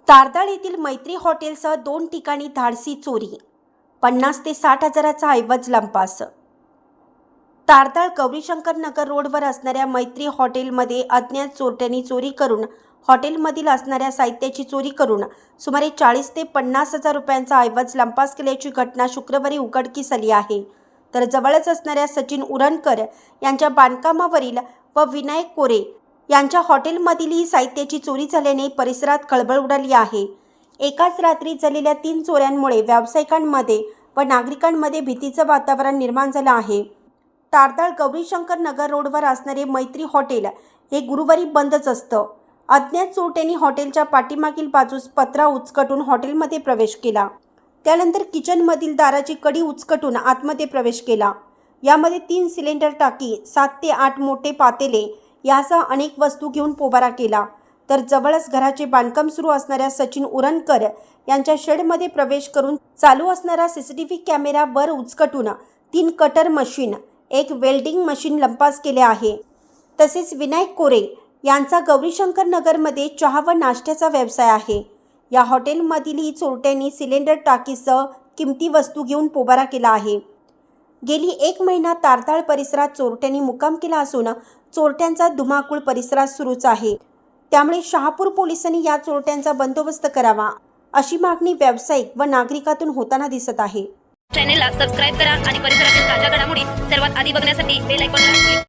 तारदाळ येथील मैत्री हॉटेलसह 2 ठिकाणी धाडसी चोरी, 50 ते 60 हजाराचा ऐवज लंपास। तारदाळ गौरीशंकर नगर रोडवर असणाऱ्या मैत्री हॉटेलमध्ये अज्ञात चोरट्यांनी चोरी करून हॉटेलमधील असणाऱ्या साहित्याची चोरी करून सुमारे 40 ते 50 हजार रुपयांचा ऐवज लंपास केल्याची घटना शुक्रवारी उघडकीस आली आहे। तर जवळच असणाऱ्या सचिन उरणकर यांच्या बांधकामावरील व विनायक कोरे यांच्या हॉटेलमधील साहित्याची चोरी झाल्याने परिसरात खळबळ उडाली आहे। एकाच रात्री झालेल्या 3 चोऱ्यांमुळे व्यावसायिकांमध्ये व नागरिकांमध्ये भीतीचे वातावरण निर्माण झाले आहे। तारदाळ गौरीशंकर नगर रोडवर असणारे मैत्री हॉटेल हे गुरुवारी बंदच असतं। अज्ञात चोरट्यांनी हॉटेलच्या पाठीमागील बाजूस पत्रा उचकटून हॉटेलमध्ये प्रवेश केला। त्यानंतर किचनमधील दाराची कडी उचकटून आतमध्ये प्रवेश केला। यामध्ये 3 सिलेंडर टाकी, 7 ते 8 मोठे पातेले यासह अनेक वस्तू घेऊन पोबारा केला। तर जवळच घराचे बांधकाम सुरू असणाऱ्या सचिन उरणकर यांच्या शेडमध्ये प्रवेश करून चालू असणारा सीसीटीव्ही कॅमेरा वर उचकटून 3 कटर मशीन, 1 वेल्डिंग मशीन लंपास केले आहे। तसेच विनायक कोरे यांचा गौरीशंकर नगरमध्ये चहा व नाश्त्याचा व्यवसाय आहे। या हॉटेलमधील चोरट्यांनी सिलेंडर टाकीसह किमती वस्तू घेऊन पोबारा केला आहे। गेली 1 महिना तारदाळ परिसरात चोरट्यांनी मुक्काम केला असून चोरट्यांचा धुमाकूळ परिसरात सुरूच आहे। त्यामुळे शहापूर पोलिसांनी या चोरट्यांचा बंदोबस्त करावा अशी मागणी व्यावसायिक व नागरिकातून होताना दिसत आहे। चॅनलला सबस्क्राइब करा आणि परिसरातील ताज्या घडामोडी सर्वात आधी बघण्यासाठी बेल आयकॉनला क्लिक